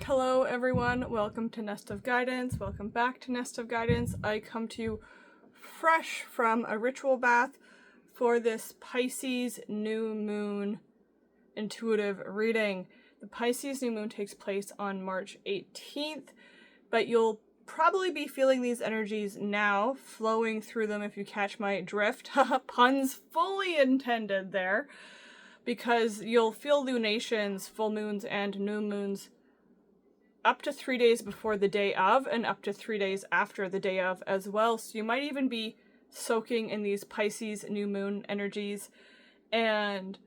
Hello everyone, welcome to Nest of Guidance, welcome back to Nest of Guidance. I come to you fresh from a ritual bath for this Pisces new moon intuitive reading. The Pisces new moon takes place on March 18th, but you'll probably be feeling these energies now, flowing through them if you catch my drift. Puns fully intended there, because you'll feel lunations, full moons, and new moons up to 3 days before the day of and up to 3 days after the day of as well. So you might even be soaking in these Pisces new moon energies. And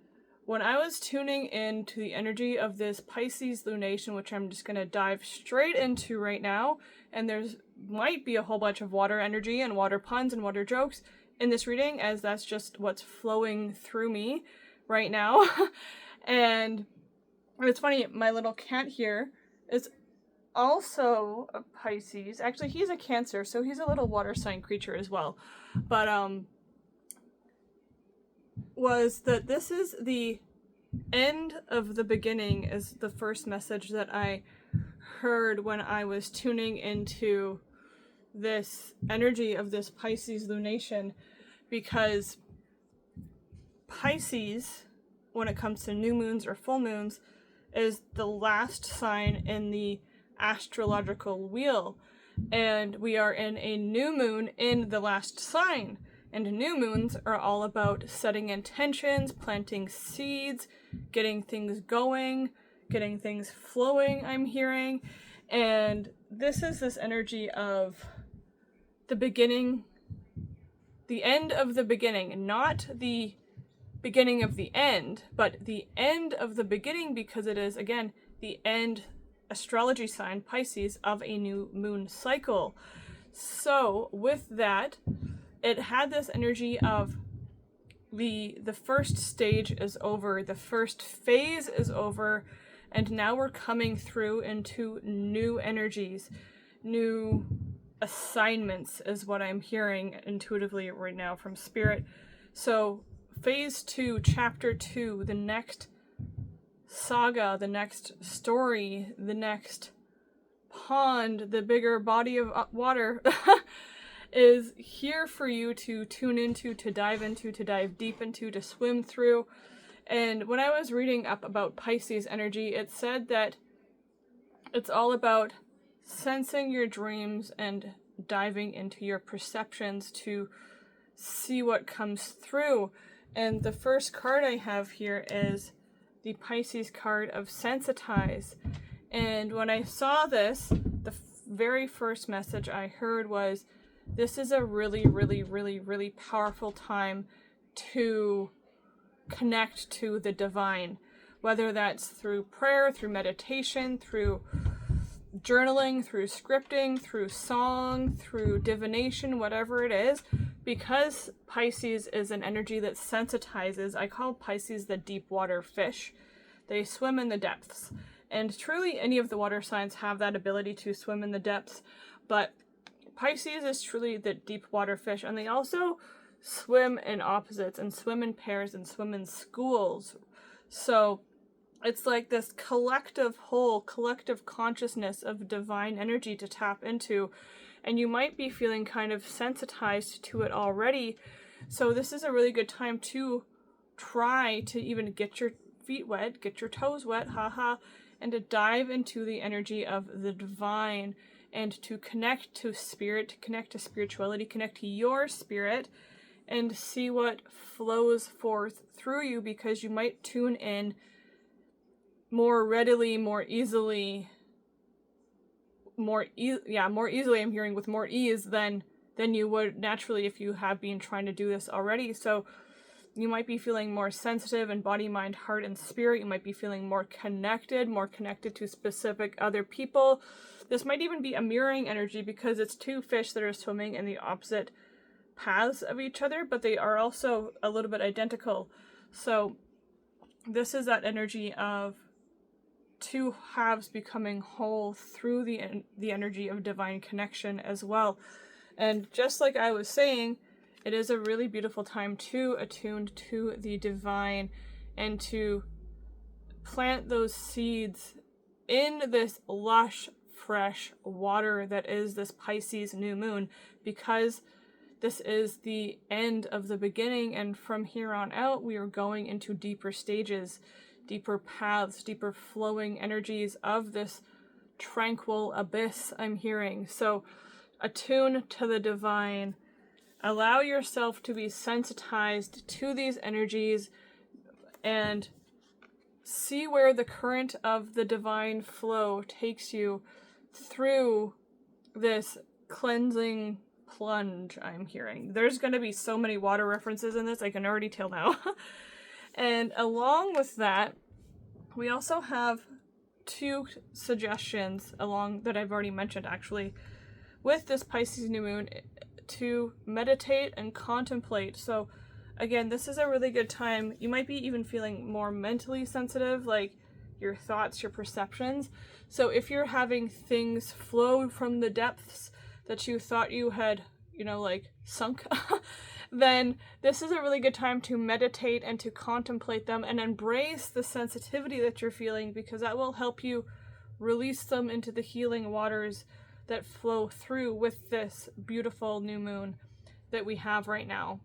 when I was tuning into the energy of this Pisces lunation, which I'm just going to dive straight into right now, and there's might be a whole bunch of water energy and water puns and water jokes in this reading, as that's just what's flowing through me right now. And it's funny, my little cat here is also a Pisces. Actually, he's a Cancer, so he's a little water sign creature as well. But was that this is the end of the beginning is the first message that I heard when I was tuning into this energy of this Pisces lunation, because Pisces, when it comes to new moons or full moons, is the last sign in the astrological wheel, and we are in a new moon in the last sign, and new moons are all about setting intentions, planting seeds, getting things going, getting things flowing, I'm hearing. And this is this energy of the beginning, the end of the beginning, not the beginning of the end, but the end of the beginning, because it is, again, the end astrology sign, Pisces, of a new moon cycle. So with that, it had this energy of the first stage is over, the first phase is over, and now we're coming through into new energies, new assignments is what I'm hearing intuitively right now from Spirit. So phase 2, chapter 2, the next saga, the next story, the next pond, the bigger body of water is here for you to tune into, to dive into, to dive deep into, to swim through. And when I was reading up about Pisces energy, it said that it's all about sensing your dreams and diving into your perceptions to see what comes through. And the first card I have here is the Pisces card of Sensitize. And when I saw this, the very first message I heard was, this is a really, really, really, really powerful time to connect to the divine, whether that's through prayer, through meditation, through journaling, through scripting, through song, through divination, whatever it is. Because Pisces is an energy that sensitizes, I call Pisces the deep water fish. They swim in the depths. And truly any of the water signs have that ability to swim in the depths. But Pisces is truly the deep water fish. And they also swim in opposites and swim in pairs and swim in schools. So it's like this collective whole, collective consciousness of divine energy to tap into. And you might be feeling kind of sensitized to it already. So this is a really good time to try to even get your feet wet, get your toes wet, and to dive into the energy of the divine and to connect to spirit, to connect to spirituality, connect to your spirit, and see what flows forth through you, because you might tune in more readily, more easily, more easily, I'm hearing, with more ease than you would naturally if you have been trying to do this already. So you might be feeling more sensitive in body, mind, heart, and spirit. You might be feeling more connected to specific other people. This might even be a mirroring energy, because it's two fish that are swimming in the opposite paths of each other, but they are also a little bit identical. So this is that energy of two halves becoming whole through the energy of divine connection as well. And just like I was saying, it is a really beautiful time to attune to the divine and to plant those seeds in this lush, fresh water that is this Pisces new moon, because this is the end of the beginning, and from here on out, we are going into deeper stages, deeper paths, deeper flowing energies of this tranquil abyss, I'm hearing. So attune to the divine. Allow yourself to be sensitized to these energies and see where the current of the divine flow takes you through this cleansing plunge, I'm hearing. There's going to be so many water references in this, I can already tell now. And along with that, we also have 2 suggestions along that I've already mentioned actually with this Pisces new moon to meditate and contemplate. So again, this is a really good time. You might be even feeling more mentally sensitive, like your thoughts, your perceptions. So if you're having things flow from the depths that you thought you had, like sunk, then this is a really good time to meditate and to contemplate them and embrace the sensitivity that you're feeling, because that will help you release them into the healing waters that flow through with this beautiful new moon that we have right now.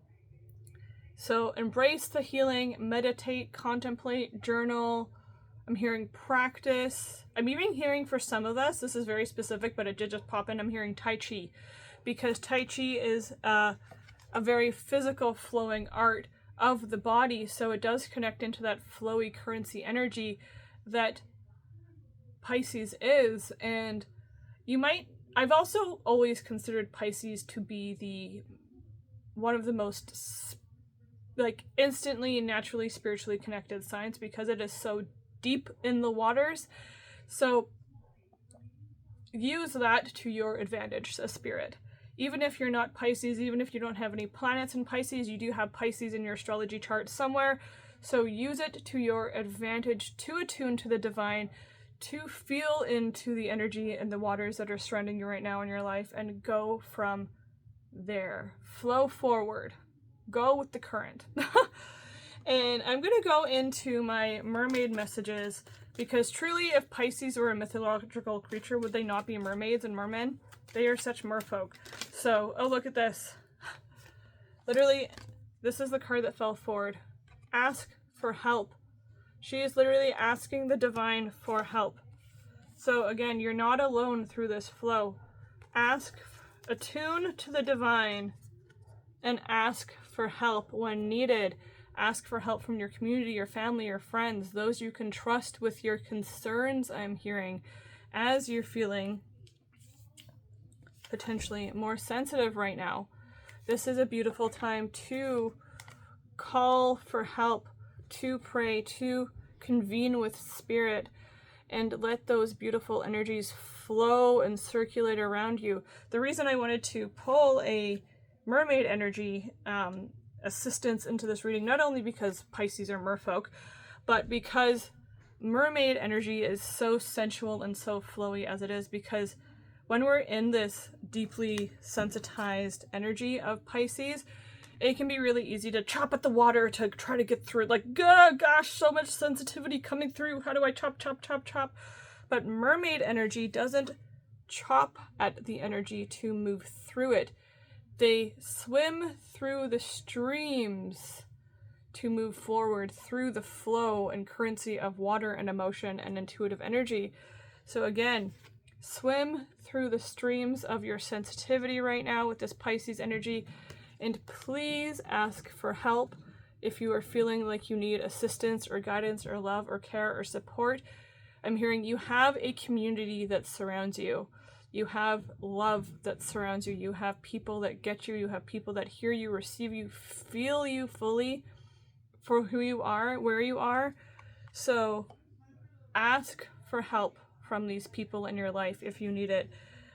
So embrace the healing, meditate, contemplate, journal. I'm hearing practice. I'm even hearing for some of us, this is very specific, but it did just pop in, I'm hearing Tai Chi, because Tai Chi is a very physical flowing art of the body, so it does connect into that flowy currency energy that Pisces is. And I've also always considered Pisces to be one of the most instantly and naturally spiritually connected signs, because it is so deep in the waters. So use that to your advantage as spirit. Even if you're not Pisces, even if you don't have any planets in Pisces, you do have Pisces in your astrology chart somewhere. So use it to your advantage to attune to the divine, to feel into the energy and the waters that are surrounding you right now in your life, and go from there. Flow forward. Go with the current. And I'm going to go into my mermaid messages, because truly, if Pisces were a mythological creature, would they not be mermaids and mermen? They are such merfolk. So, oh, look at this. Literally, this is the card that fell forward. Ask for help. She is literally asking the divine for help. So again, you're not alone through this flow. Attune to the divine and ask for help when needed. Ask for help from your community, your family, your friends, those you can trust with your concerns, I'm hearing, as you're feeling potentially more sensitive right now. This is a beautiful time to call for help, to pray, to convene with spirit, and let those beautiful energies flow and circulate around you. The reason I wanted to pull a mermaid energy assistance into this reading, not only because Pisces are merfolk, but because mermaid energy is so sensual and so flowy as it is, because when we're in this deeply sensitized energy of Pisces, it can be really easy to chop at the water to try to get through it. Like, gosh, so much sensitivity coming through. How do I chop? But mermaid energy doesn't chop at the energy to move through it. They swim through the streams to move forward through the flow and currency of water and emotion and intuitive energy. So again, swim through the streams of your sensitivity right now with this Pisces energy, and please ask for help if you are feeling like you need assistance or guidance or love or care or support. I'm hearing you have a community that surrounds you. You have love that surrounds you. You have people that get you. You have people that hear you, receive you, feel you fully for who you are, where you are. So ask for help from these people in your life if you need it,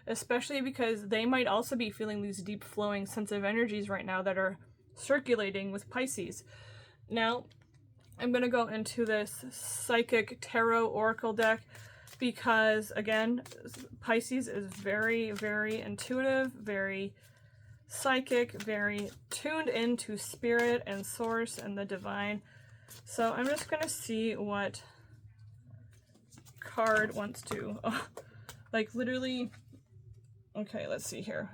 especially because they might also be feeling these deep flowing sensitive energies right now that are circulating with Pisces. Now, I'm going to go into this psychic tarot oracle deck, because again, Pisces is very, very intuitive, very psychic, very tuned into spirit and source and the divine. So I'm just going to see what card wants to, like literally, okay, let's see here.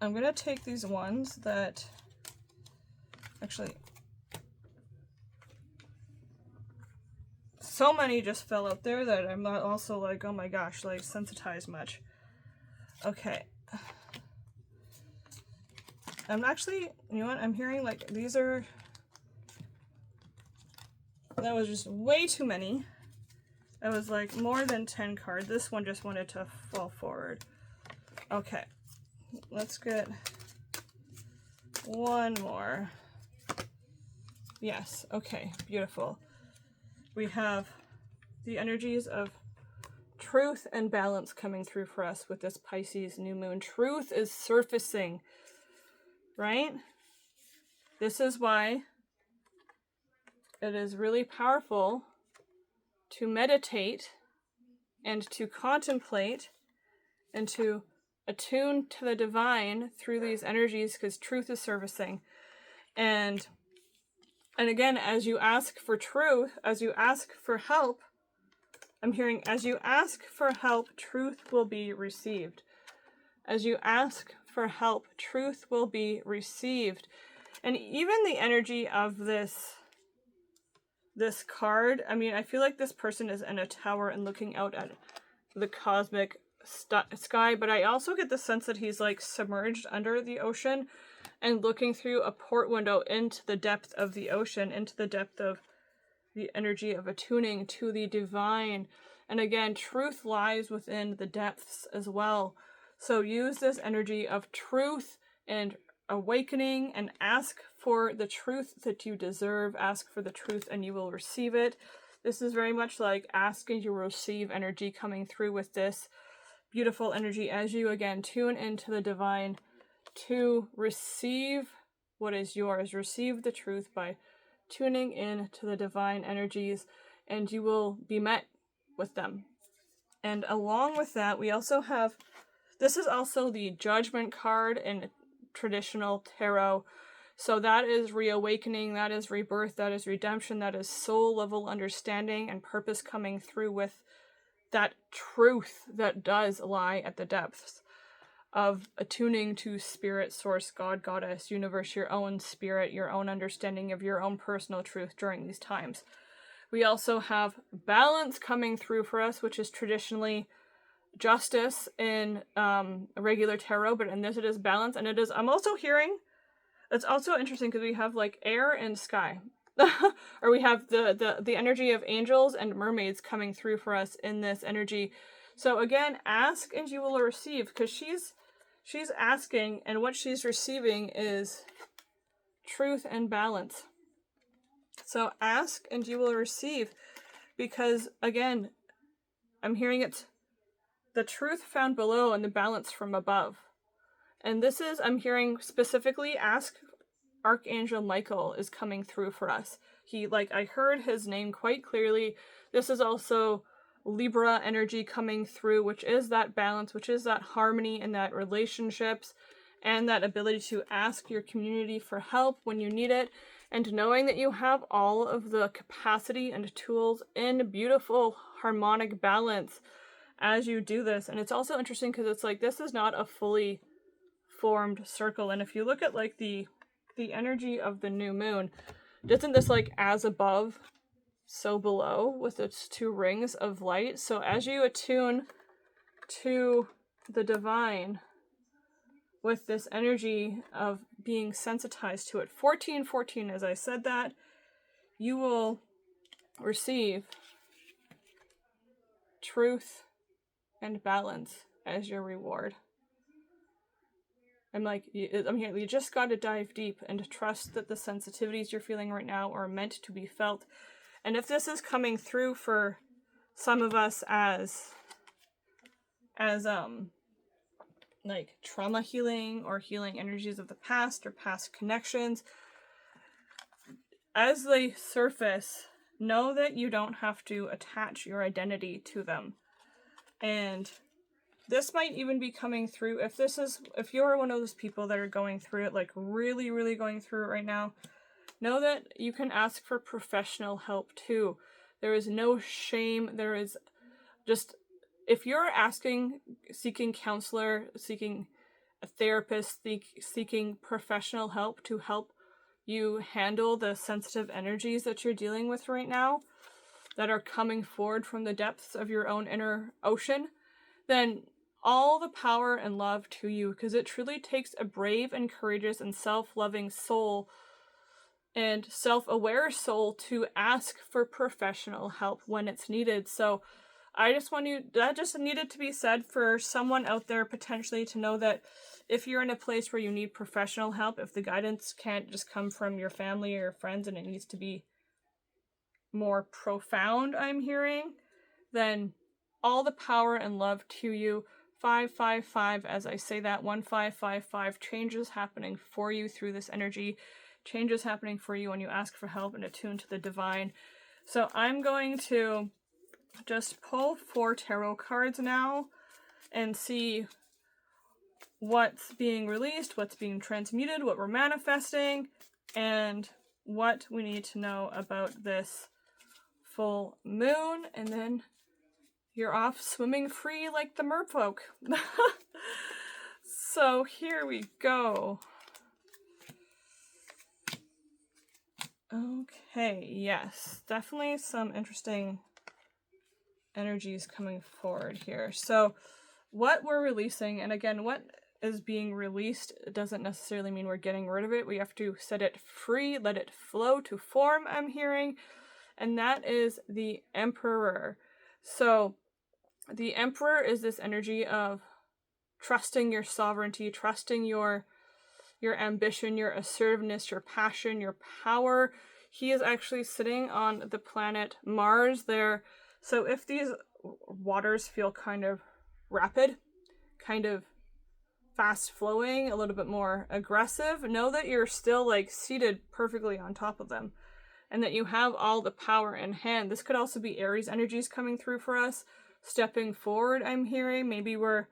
I'm gonna take these ones that, actually, so many just fell out there that I'm not also like, oh my gosh, like sensitized much. Okay. I'm actually, you know what, I'm hearing like these are, that was just way too many. That was like more than 10 cards. This one just wanted to fall forward. Okay, let's get one more. Yes, okay, beautiful. We have the energies of truth and balance coming through for us with this Pisces new moon. Truth is surfacing, right? This is why it is really powerful to meditate and to contemplate and to attune to the divine through these energies, because truth is surfacing. And again, as you ask for truth, as you ask for help, I'm hearing, as you ask for help, truth will be received. As you ask for help, truth will be received. And even the energy of this card, I mean, I feel like this person is in a tower and looking out at the cosmic sky, but I also get the sense that he's like submerged under the ocean and looking through a port window into the depth of the ocean, into the depth of the energy of attuning to the divine. And again, truth lies within the depths as well. So use this energy of truth and awakening and ask for the truth that you deserve. Ask for the truth and you will receive it. This is very much like ask and you will receive energy coming through with this beautiful energy as you again tune into the divine to receive what is yours. Receive the truth by tuning in to the divine energies, and you will be met with them. And along with that, we also have, this is also the Judgment card in traditional tarot. So that is reawakening, that is rebirth, that is redemption, that is soul level understanding and purpose coming through with that truth that does lie at the depths of attuning to spirit, source, God, goddess, universe, your own spirit, your own understanding of your own personal truth during these times. We also have balance coming through for us, which is traditionally justice in regular tarot, but in this it is balance. And it is, I'm also hearing, it's also interesting because we have like air and sky. Or we have the energy of angels and mermaids coming through for us in this energy. So again, ask and you will receive, because she's asking and what she's receiving is truth and balance. So ask and you will receive, because again, I'm hearing it's the truth found below and the balance from above. And this is, I'm hearing specifically ask Archangel Michael is coming through for us. He, like, I heard his name quite clearly. This is also Libra energy coming through, which is that balance, which is that harmony in that relationships and that ability to ask your community for help when you need it, and knowing that you have all of the capacity and tools in beautiful harmonic balance as you do this. And it's also interesting because it's like, this is not a fully formed circle. And if you look at like the energy of the new moon, isn't this like as above, so below, with its two rings of light? So as you attune to the divine with this energy of being sensitized to it, 1414, as I said that, you will receive truth and balance as your reward. I'm here, you just got to dive deep and trust that the sensitivities you're feeling right now are meant to be felt. And if this is coming through for some of us as like trauma healing or healing energies of the past or past connections, as they surface, know that you don't have to attach your identity to them. And this might even be coming through. If you're one of those people that are going through it, like really, really going through it right now, know that you can ask for professional help too. There is no shame. There is just, if you're seeking counselor, seeking a therapist, seeking professional help to help you handle the sensitive energies that you're dealing with right now, that are coming forward from the depths of your own inner ocean, then all the power and love to you, because it truly takes a brave and courageous and self-loving soul and self-aware soul to ask for professional help when it's needed. So that just needed to be said for someone out there potentially to know that if you're in a place where you need professional help, if the guidance can't just come from your family or your friends and it needs to be more profound, I'm hearing, then all the power and love to you. 555, as I say that, 1555, changes happening for you through this energy, changes happening for you when you ask for help and attune to the divine. So I'm going to just pull 4 tarot cards now and see what's being released, what's being transmuted, what we're manifesting, and what we need to know about this full moon, and then you're off swimming free like the merfolk. So here we go. Okay, yes, definitely some interesting energies coming forward here. So what we're releasing, and again, what is being released doesn't necessarily mean we're getting rid of it. We have to set it free, let it flow to form, I'm hearing, and that is the Emperor. So the Emperor is this energy of trusting your sovereignty, trusting your ambition, your assertiveness, your passion, your power. He is actually sitting on the planet Mars there. So if these waters feel kind of rapid, kind of fast flowing, a little bit more aggressive, know that you're still like seated perfectly on top of them and that you have all the power in hand. This could also be Aries energies coming through for us, stepping forward, I'm hearing. Maybe we're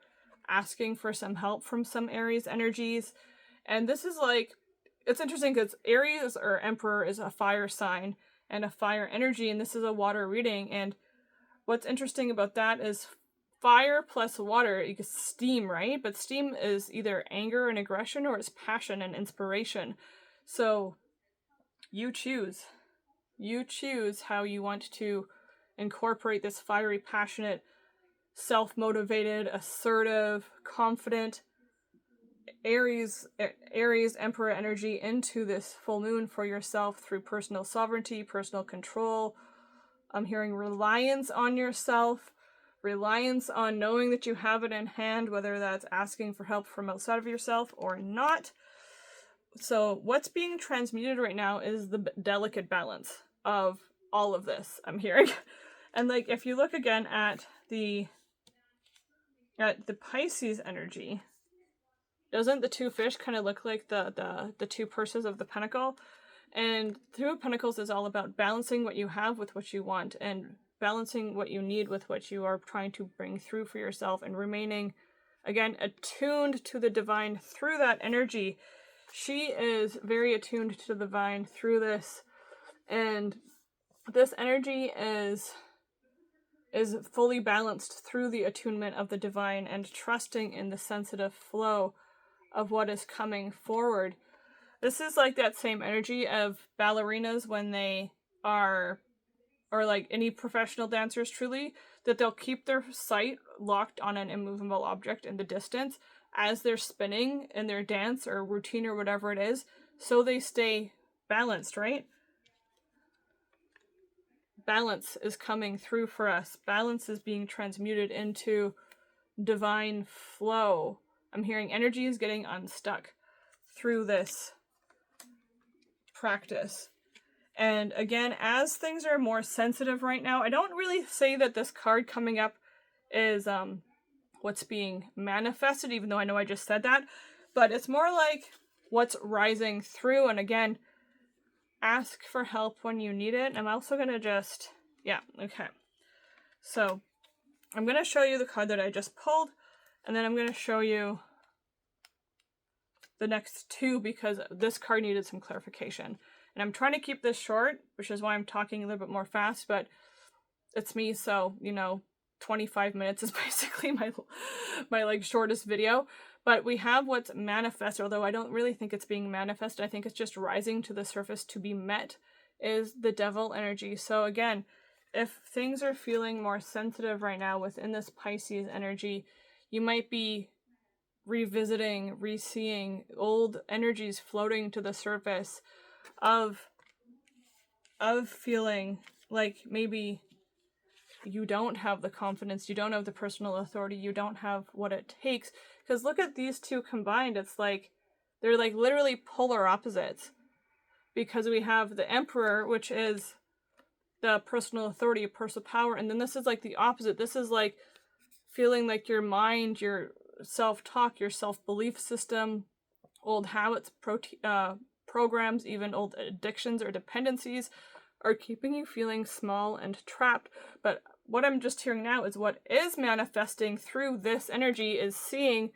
asking for some help from some Aries energies. And this is like, it's interesting because Aries or Emperor is a fire sign and a fire energy, and this is a water reading. And what's interesting about that is fire plus water equals steam, right? But steam is either anger and aggression or it's passion and inspiration. So you choose. You choose how you want to incorporate this fiery, passionate, self-motivated, assertive, confident Aries Emperor energy into this full moon for yourself through personal sovereignty, personal control. I'm hearing reliance on yourself, reliance on knowing that you have it in hand, whether that's asking for help from outside of yourself or not. So what's being transmuted right now is the delicate balance of all of this, I'm hearing. And like, if you look again at the Pisces energy, doesn't the 2 fish kind of look like the 2 purses of the pentacle? And Two of Pentacles is all about balancing what you have with what you want, and balancing what you need with what you are trying to bring through for yourself, and remaining, again, attuned to the divine through that energy. She is very attuned to the divine through this, and this energy is fully balanced through the attunement of the divine and trusting in the sensitive flow of what is coming forward. This is like that same energy of ballerinas when they are, or like any professional dancers truly, that they'll keep their sight locked on an immovable object in the distance as they're spinning in their dance or routine or whatever it is, so they stay balanced, right? Balance is coming through for us. Balance is being transmuted into divine flow. I'm hearing energy is getting unstuck through this practice. And again, as things are more sensitive right now, I don't really say that this card coming up is what's being manifested, even though I know I just said that, but it's more like what's rising through. And again, ask for help when you need it. I'm also going to just, okay. So I'm going to show you the card that I just pulled, And then I'm going to show you the next two because this card needed some clarification. And I'm trying to keep this short, which is why I'm talking a little bit more fast, but it's me, so, 25 minutes is basically my like shortest video. But we have what's manifest, although I don't really think it's being manifested. I think it's just rising to the surface to be met, is the devil energy. So again, if things are feeling more sensitive right now within this Pisces energy, you might be revisiting, re-seeing old energies floating to the surface of feeling like maybe you don't have the confidence, you don't have the personal authority, you don't have what it takes. Because look at these two combined, it's like they're like literally polar opposites. Because we have the Emperor, which is the personal authority, personal power, and then this is like the opposite. This is like feeling like your mind, your self-talk, your self-belief system, old habits, programs, even old addictions or dependencies are keeping you feeling small and trapped. But what I'm just hearing now is what is manifesting through this energy is seeing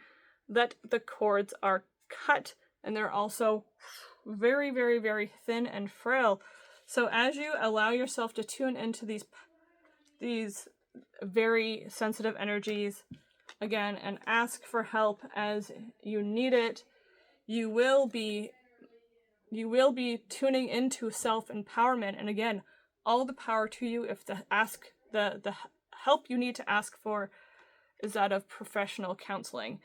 that the cords are cut, and they're also very, very, very thin and frail. So as you allow yourself to tune into these very sensitive energies again and ask for help as you need it, you will be tuning into self-empowerment. And again, all the power to you if the help you need to ask for is that of professional counseling.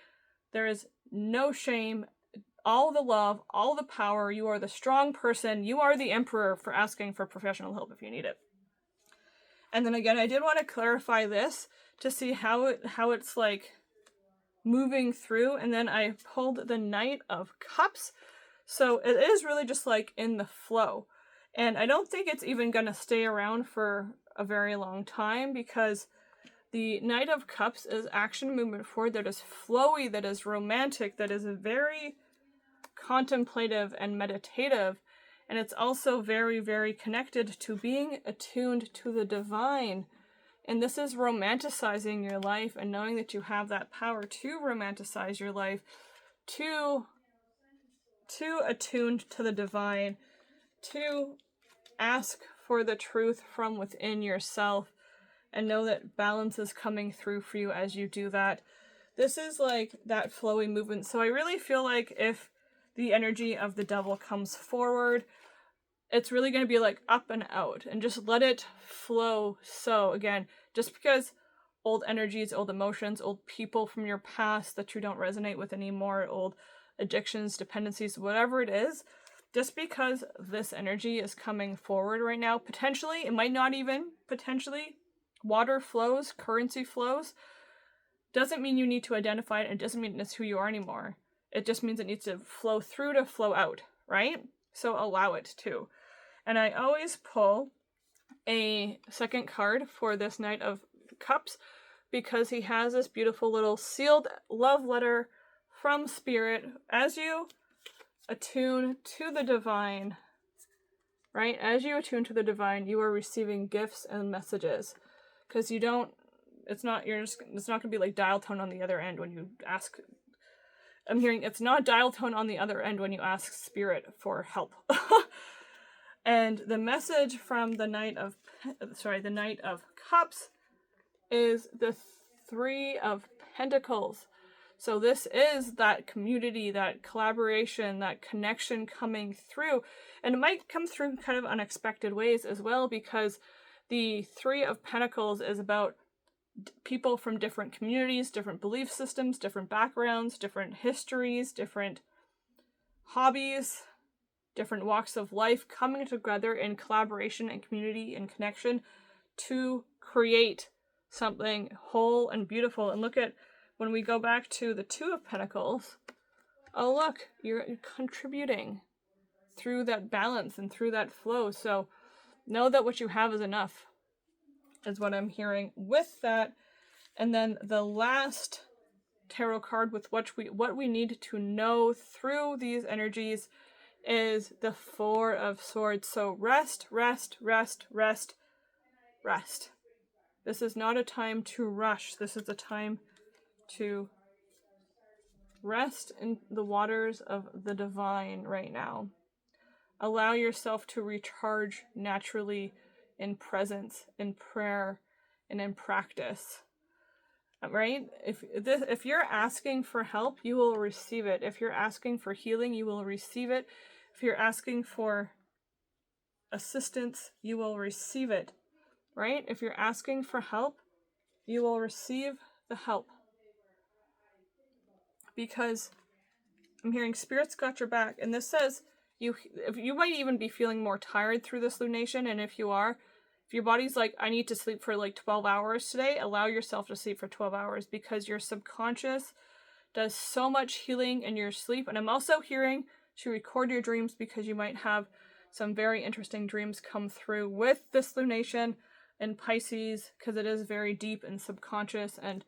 There is no shame, all the love, all the power. You are the strong person. You are the emperor for asking for professional help if you need it. And then again, I did want to clarify this to see how it's like moving through. And then I pulled the Knight of Cups. So it is really just like in the flow. And I don't think it's even going to stay around for a very long time because the Knight of Cups is action movement forward that is flowy, that is romantic, that is very contemplative and meditative. And it's also very, very connected to being attuned to the divine. And this is romanticizing your life and knowing that you have that power to romanticize your life, to attuned to the divine, to ask for the truth from within yourself and know that balance is coming through for you as you do that. This is like that flowy movement. So I really feel like if the energy of the devil comes forward, it's really going to be like up and out and just let it flow. So again, just because old energies, old emotions, old people from your past that you don't resonate with anymore, old addictions, dependencies, whatever it is, just because this energy is coming forward right now, potentially, it might not even, potentially, water flows, currency flows, doesn't mean you need to identify it, and it doesn't mean it's who you are anymore. It just means it needs to flow through to flow out, right? So allow it to. And I always pull a second card for this Knight of Cups because he has this beautiful little sealed love letter from Spirit. As you attune to the divine, right? As you attune to the divine, you are receiving gifts and messages. Because you don't, it's not going to be like dial tone on the other end when you ask. I'm hearing it's not dial tone on the other end when you ask Spirit for help. And the message from the Knight of Cups is the Three of Pentacles. So this is that community, that collaboration, that connection coming through. And it might come through in kind of unexpected ways as well, because the Three of Pentacles is about people from different communities, different belief systems, different backgrounds, different histories, different hobbies, different walks of life coming together in collaboration and community and connection to create something whole and beautiful. And look at, when we go back to the Two of Pentacles, oh look, you're contributing through that balance and through that flow. So know that what you have is enough, is what I'm hearing with that. And then the last tarot card with what we need to know through these energies is the Four of Swords. So rest, rest, rest, rest, rest. This is not a time to rush. This is a time to Rest in the waters of the divine right now. Allow yourself to recharge naturally in presence, in prayer, and in practice. Right? If you're asking for help, you will receive it. If you're asking for healing, you will receive it. If you're asking for assistance, you will receive it. Right? If you're asking for help, you will receive the help. Because I'm hearing Spirit's got your back, and this says you might even be feeling more tired through this lunation, and if you are, if your body's like, I need to sleep for like 12 hours today, allow yourself to sleep for 12 hours, because your subconscious does so much healing in your sleep. And I'm also hearing to record your dreams, because you might have some very interesting dreams come through with this lunation in Pisces, because it is very deep and subconscious and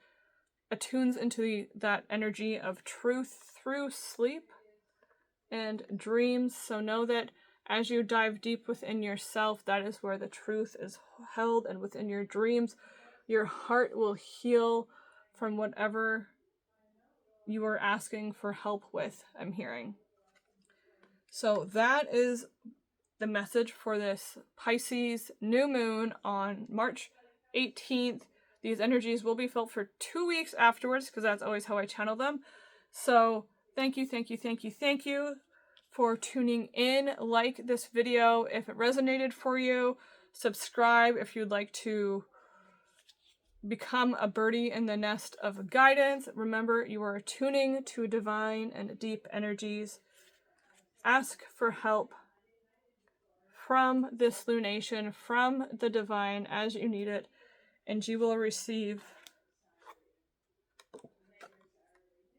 attunes into that energy of truth through sleep and dreams. So know that as you dive deep within yourself, that is where the truth is held, and within your dreams, your heart will heal from whatever you are asking for help with, I'm hearing. So that is the message for this Pisces new moon on March 18th. These energies will be felt for 2 weeks afterwards, because that's always how I channel them. So thank you for tuning in. Like this video if it resonated for you. Subscribe if you'd like to become a birdie in the nest of guidance. Remember, you are tuning to divine and deep energies. Ask for help from this lunation, from the divine, as you need it, and you will receive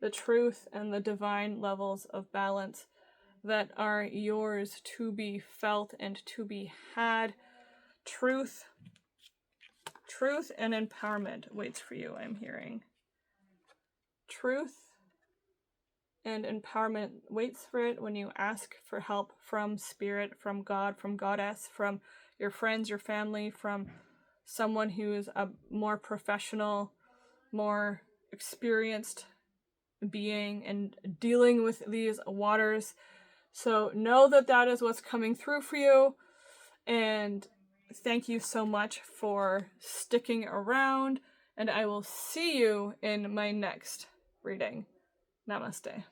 the truth and the divine levels of balance that are yours to be felt and to be had. Truth and empowerment waits for you, I'm hearing. Truth and empowerment waits for it when you ask for help from Spirit, from God, from Goddess, from your friends, your family, from someone who is a more professional, more experienced being and dealing with these waters. So know that that is what's coming through for you. And thank you so much for sticking around. And I will see you in my next reading. Namaste.